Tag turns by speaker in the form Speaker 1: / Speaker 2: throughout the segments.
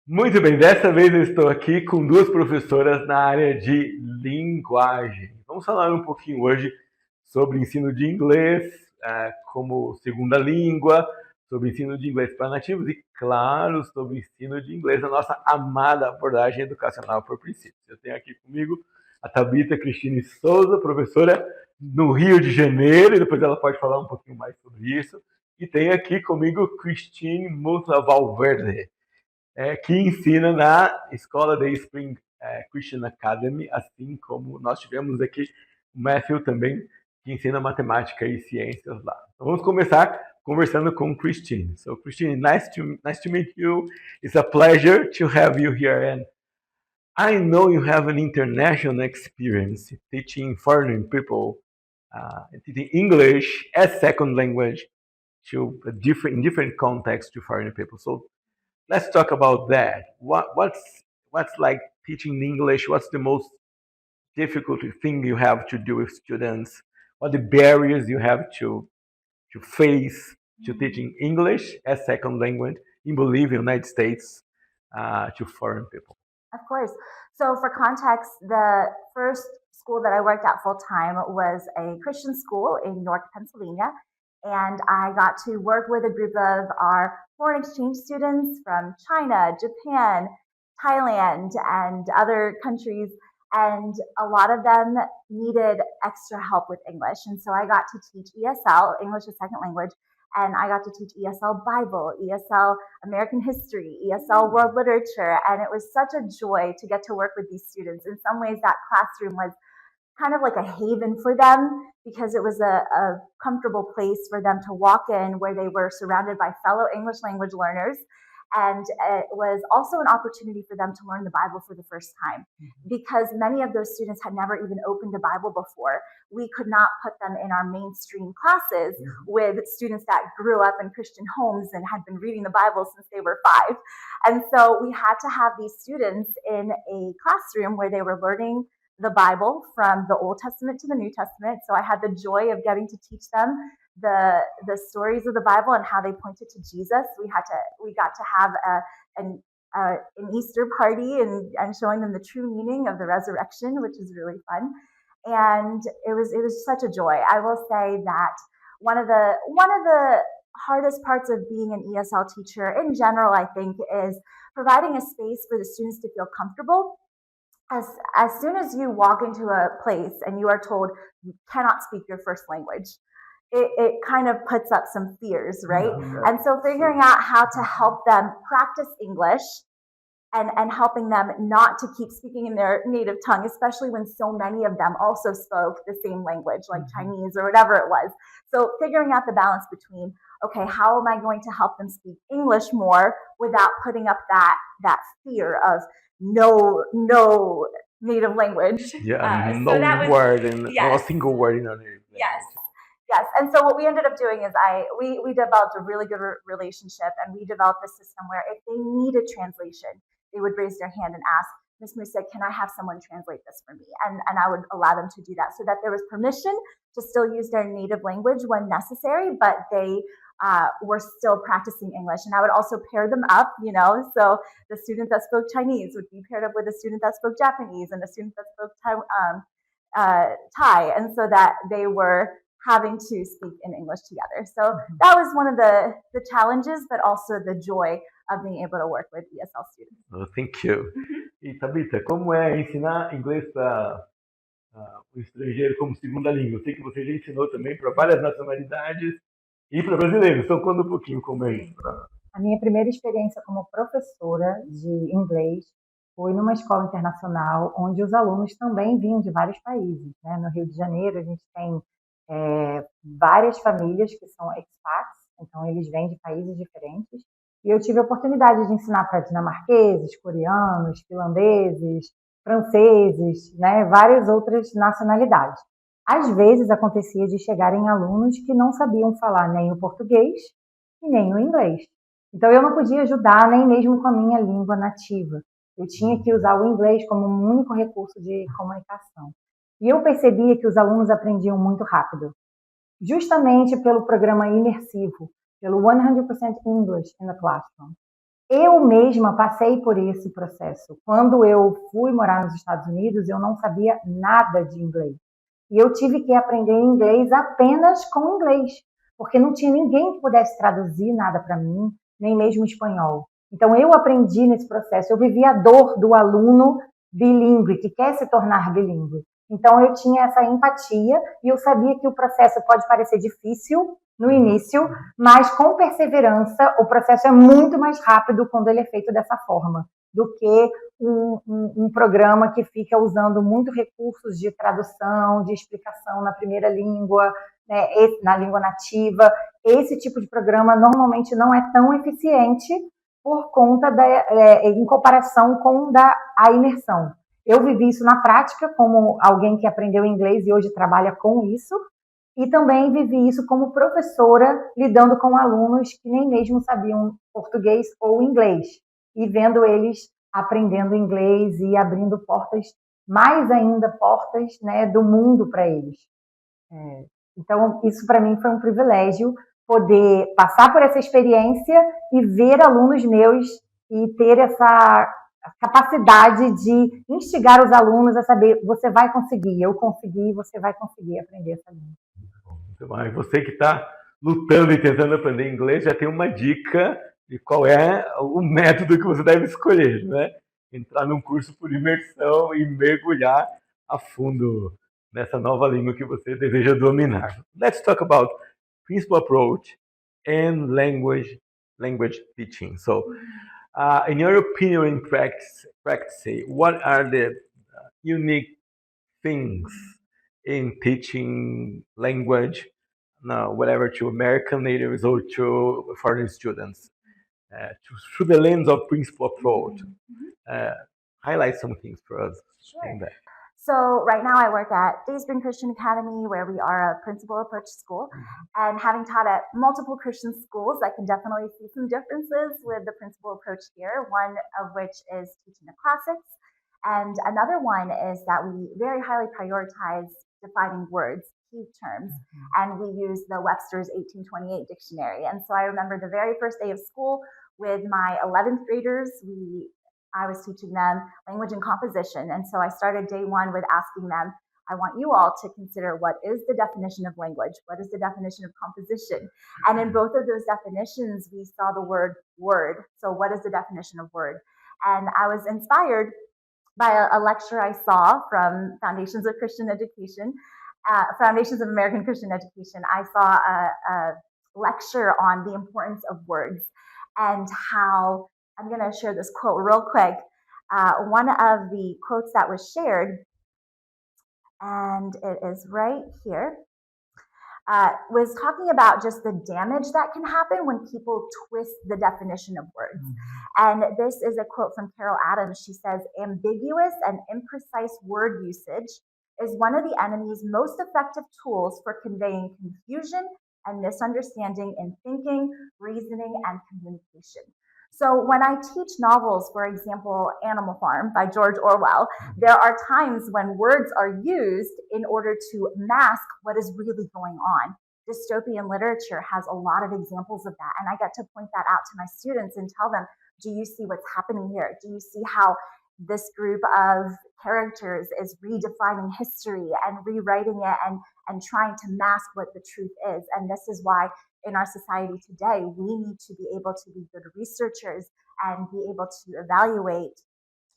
Speaker 1: Muito bem, dessa vez eu estou aqui com duas professoras na área de linguagem. Vamos falar um pouquinho hoje sobre ensino de inglês como segunda língua, sobre ensino de inglês para nativos e, claro, sobre ensino de inglês, a nossa amada abordagem educacional por princípios. Eu tenho aqui comigo a Tabita Cristine Souza, professora no Rio de Janeiro, e depois ela pode falar um pouquinho mais sobre isso. E tenho aqui comigo Cristine Musa Valverde, que ensina na escola da Spring Christian Academy, assim como nós tivemos aqui o Matthew também, que ensina matemática e ciências lá. Então vamos começar conversando com Christine. So Christine, nice to meet you. It's a pleasure to have you here, and I know you have an international experience teaching foreign people, teaching English as second language to in different contexts to foreign people. So let's talk about that. What's like teaching English? What's the most difficult thing you have to do with students? What the barriers you have to face to teaching English as second language in Bolivia, United States, to foreign people?
Speaker 2: Of course. So, for context, the first school that I worked at full time was a Christian school in York, Pennsylvania. And I got to work with a group of our foreign exchange students from China, Japan, Thailand, and other countries. And a lot of them needed extra help with English. And so I got to teach ESL, English as Second Language, and I got to teach ESL Bible, ESL American history, ESL world literature, and it was such a joy to get to work with these students. In some ways, that classroom was kind of like a haven for them because it was a comfortable place for them to walk in where they were surrounded by fellow English language learners. And it was also an opportunity for them to learn the Bible for the first time because many of those students had never even opened a Bible before. We could not put them in our mainstream classes with students that grew up in Christian homes and had been reading the Bible since they were 5. And so we had to have these students in a classroom where they were learning the Bible from the Old Testament to the New Testament. So I had the joy of getting to teach them the stories of the Bible and how they pointed to Jesus. We got to have an Easter party and showing them the true meaning of the resurrection, which is really fun. And it was such a joy. I will say that one of the hardest parts of being an ESL teacher in general, I think, is providing a space for the students to feel comfortable. As soon as you walk into a place and you are told you cannot speak your first language, it kind of puts up some fears, right? And so figuring out how to help them practice English and helping them not to keep speaking in their native tongue, especially when so many of them also spoke the same language, like Chinese or whatever it was. So figuring out the balance between, okay, how am I going to help them speak English more without putting up that fear of no native language.
Speaker 1: Yeah,
Speaker 2: So that was
Speaker 1: word and no
Speaker 2: yes,
Speaker 1: single word in our
Speaker 2: yes. Yes, and so what we ended up doing is we developed a really good relationship, and we developed a system where if they needed translation, they would raise their hand and ask, Miss Musa, can I have someone translate this for me? And I would allow them to do that so that there was permission to still use their native language when necessary, but they were still practicing English. And I would also pair them up, so the student that spoke Chinese would be paired up with a student that spoke Japanese and a student that spoke Thai, and so that they were having to speak in English together. So that was one of the challenges, but also the joy of being able to work with ESL students.
Speaker 1: Oh, thank you. E Tabita, como é ensinar inglês para o estrangeiro como segunda língua? Eu sei que você já ensinou também para várias nacionalidades e para brasileiros. Então, conta um pouquinho como é isso.
Speaker 3: A minha primeira experiência como professora de inglês foi numa escola internacional, onde os alunos também vinham de vários países, né? No Rio de Janeiro, a gente tem várias famílias que são expats, então eles vêm de países diferentes. E eu tive a oportunidade de ensinar para dinamarqueses, coreanos, finlandeses, franceses, né? Várias outras nacionalidades. Às vezes acontecia de chegarem alunos que não sabiam falar nem o português e nem o inglês. Então eu não podia ajudar nem mesmo com a minha língua nativa. Eu tinha que usar o inglês como um único recurso de comunicação. E eu percebia que os alunos aprendiam muito rápido, justamente pelo programa imersivo, pelo 100% English in the Classroom. Eu mesma passei por esse processo. Quando eu fui morar nos Estados Unidos, eu não sabia nada de inglês. E eu tive que aprender inglês apenas com inglês, porque não tinha ninguém que pudesse traduzir nada para mim, nem mesmo espanhol. Então eu aprendi nesse processo, eu vivi a dor do aluno bilíngue, que quer se tornar bilíngue. Então eu tinha essa empatia e eu sabia que o processo pode parecer difícil no início, mas com perseverança o processo é muito mais rápido quando ele é feito dessa forma do que um programa que fica usando muito recursos de tradução, de explicação na primeira língua, né, na língua nativa. Esse tipo de programa normalmente não é tão eficiente por conta em comparação com a imersão. Eu vivi isso na prática como alguém que aprendeu inglês e hoje trabalha com isso, e também vivi isso como professora, lidando com alunos que nem mesmo sabiam português ou inglês, e vendo eles aprendendo inglês e abrindo portas, mais ainda portas, né, do mundo para eles. Então, isso para mim foi um privilégio, poder passar por essa experiência e ver alunos meus e ter essa capacidade de instigar os alunos a saber, você vai conseguir, eu consegui, você vai conseguir aprender essa língua.
Speaker 1: Muito bom. E você que está lutando e tentando aprender inglês, já tem uma dica de qual é o método que você deve escolher, né? Entrar num curso por imersão e mergulhar a fundo nessa nova língua que você deseja dominar. Let's talk about principal approach and language teaching. So, in your opinion, in practice, what are the unique things in teaching language, whatever, to American natives or to foreign students, through the lens of principal approach? Highlight some things for us.
Speaker 2: Sure. So right now I work at Dayspring Christian Academy, where we are a principal approach school. And having taught at multiple Christian schools, I can definitely see some differences with the principal approach here, one of which is teaching the classics. And another one is that we very highly prioritize defining words, key terms, and we use the Webster's 1828 dictionary. And so I remember the very first day of school with my 11th graders, I was teaching them language and composition. And so I started day one with asking them, I want you all to consider what is the definition of language? What is the definition of composition? And in both of those definitions, we saw the word word. So what is the definition of word? And I was inspired by a lecture I saw from Foundations of Christian Education, Foundations of American Christian Education. I saw a lecture on the importance of words and how, I'm going to share this quote real quick. One of the quotes that was shared, and it is right here, was talking about just the damage that can happen when people twist the definition of words. And this is a quote from Carol Adams. She says, ambiguous and imprecise word usage is one of the enemy's most effective tools for conveying confusion and misunderstanding in thinking, reasoning, and communication. So when I teach novels, for example, Animal Farm by George Orwell, there are times when words are used in order to mask what is really going on. Dystopian literature has a lot of examples of that, and I get to point that out to my students and tell them, do you see what's happening here? Do you see how this group of characters is redefining history and rewriting it and trying to mask what the truth is? And this is why in our society today, we need to be able to be good researchers and be able to evaluate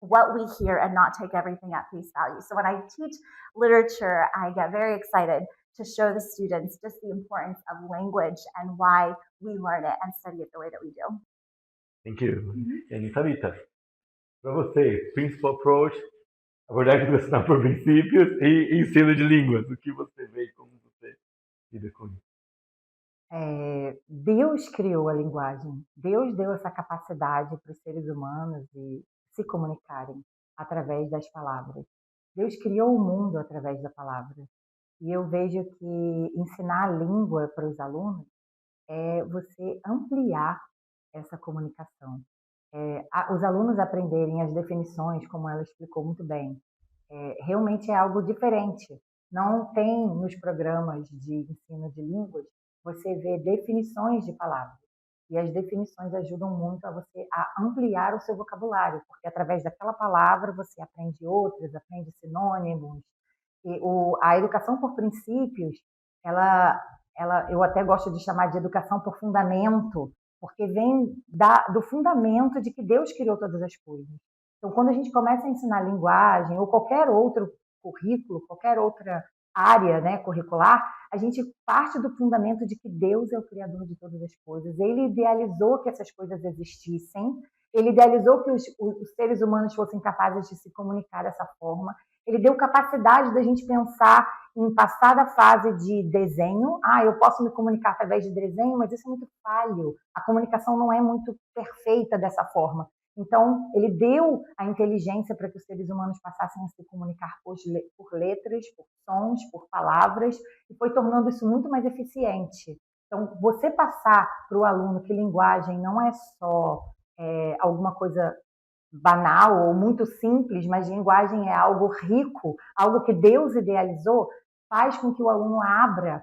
Speaker 2: what we hear and not take everything at face value. So when I teach literature, I get very excited to show the students just the importance of language and why we learn it and study it the way that we do.
Speaker 1: Thank you. And Tabitha, para você, principal approach, abordagem educacional por princípios e ensino de línguas. O que você vê e como você lida com isso?
Speaker 3: Deus criou a linguagem. Deus deu essa capacidade para os seres humanos de se comunicarem através das palavras. Deus criou o mundo através da palavra. E eu vejo que ensinar a língua para os alunos é você ampliar essa comunicação. Os alunos aprenderem as definições, como ela explicou muito bem, realmente é algo diferente. Não tem nos programas de ensino de línguas, você vê definições de palavras. E as definições ajudam muito a você a ampliar o seu vocabulário, porque através daquela palavra você aprende outras, aprende sinônimos. A educação por princípios, eu até gosto de chamar de educação por fundamento, porque vem do fundamento de que Deus criou todas as coisas. Então, quando a gente começa a ensinar linguagem ou qualquer outro currículo, qualquer outra área, né, curricular, a gente parte do fundamento de que Deus é o criador de todas as coisas. Ele idealizou que essas coisas existissem, ele idealizou que os seres humanos fossem capazes de se comunicar dessa forma. Ele deu capacidade da gente pensar em passar da fase de desenho. Eu posso me comunicar através de desenho, mas isso é muito falho. A comunicação não é muito perfeita dessa forma. Então, ele deu a inteligência para que os seres humanos passassem a se comunicar por letras, por sons, por palavras, e foi tornando isso muito mais eficiente. Então, você passar para o aluno que linguagem não é só alguma coisa banal ou muito simples, mas linguagem é algo rico, algo que Deus idealizou, faz com que o aluno abra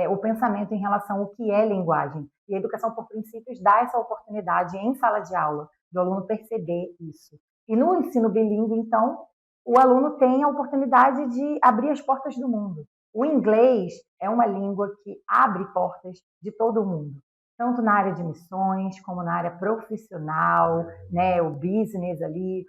Speaker 3: o pensamento em relação ao que é linguagem. E a educação por princípios dá essa oportunidade em sala de aula, do aluno perceber isso. E no ensino bilíngue, então, o aluno tem a oportunidade de abrir as portas do mundo. O inglês é uma língua que abre portas de todo o mundo, tanto na área de missões, como na área profissional, né, o business ali,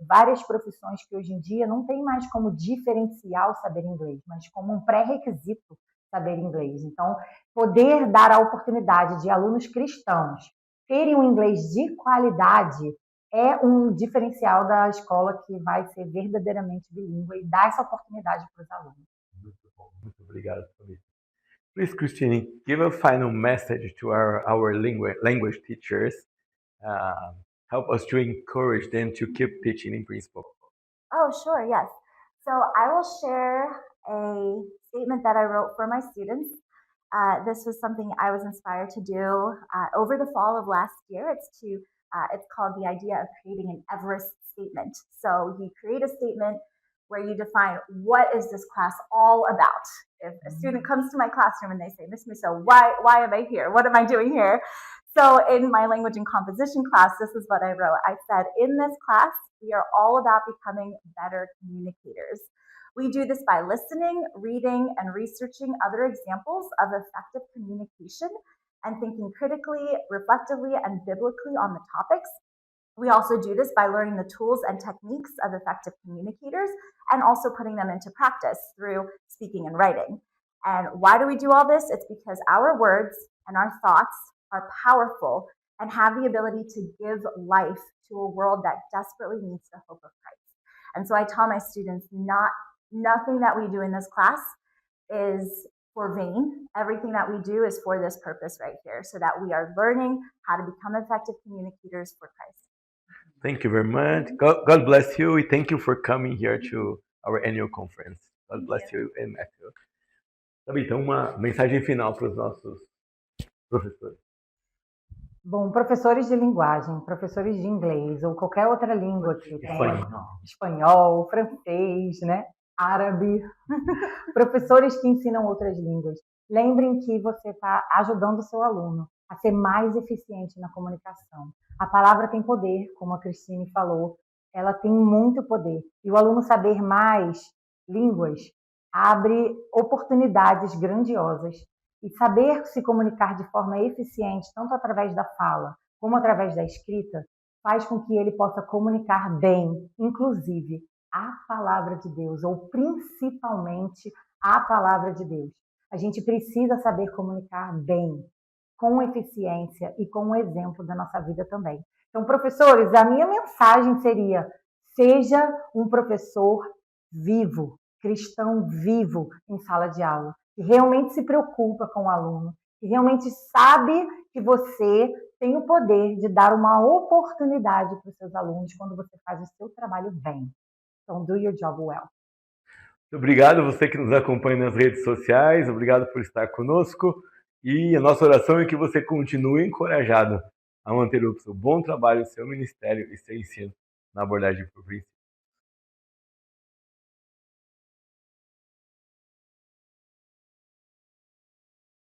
Speaker 3: várias profissões que hoje em dia não tem mais como diferenciar o saber inglês, mas como um pré-requisito saber inglês. Então, poder dar a oportunidade de alunos cristãos terem um inglês de qualidade é um diferencial da escola que vai ser verdadeiramente bilíngue e dar essa oportunidade para os alunos.
Speaker 1: Muito bom, muito obrigado, Felipe. Please, Christine, give a final message to our language teachers. Help us to encourage them to keep teaching in principle.
Speaker 2: Oh, sure, yes. So I will share a statement that I wrote for my students. This was something I was inspired to do over the fall of last year. It's called the idea of creating an Everest statement. So you create a statement where you define what is this class all about. If a student comes to my classroom and they say, Miss Musso, why am I here? What am I doing here? So in my language and composition class, this is what I wrote. I said, in this class, we are all about becoming better communicators. We do this by listening, reading, and researching other examples of effective communication and thinking critically, reflectively, and biblically on the topics. We also do this by learning the tools and techniques of effective communicators and also putting them into practice through speaking and writing. And why do we do all this? It's because our words and our thoughts are powerful and have the ability to give life to a world that desperately needs the hope of Christ. And so I tell my students, nothing that we do in this class is for vain. Everything that we do is for this purpose right here, so that we are learning how to become effective communicators for Christ.
Speaker 1: Thank you very much. God bless you. And thank you for coming here to our annual conference. God bless you and Matthew. Então, uma mensagem final para os nossos professores.
Speaker 3: Bom, professores de linguagem, professores de inglês ou qualquer outra língua que tenha, espanhol, francês, né? Árabe, professores que ensinam outras línguas. Lembrem que você está ajudando o seu aluno a ser mais eficiente na comunicação. A palavra tem poder, como a Christine falou, ela tem muito poder. E o aluno saber mais línguas abre oportunidades grandiosas. E saber se comunicar de forma eficiente, tanto através da fala como através da escrita, faz com que ele possa comunicar bem, inclusive a palavra de Deus, ou principalmente a palavra de Deus. A gente precisa saber comunicar bem, com eficiência e com o exemplo da nossa vida também. Então, professores, a minha mensagem seria: seja um professor vivo, cristão vivo em sala de aula, que realmente se preocupa com o aluno, que realmente sabe que você tem o poder de dar uma oportunidade para os seus alunos quando você faz o seu trabalho bem. Então, do your job well.
Speaker 1: Obrigado você que nos acompanha nas redes sociais, obrigado por estar conosco e a nossa oração é que você continue encorajado a manter o seu bom trabalho, o seu ministério e seu ensino na abordagem por princípio.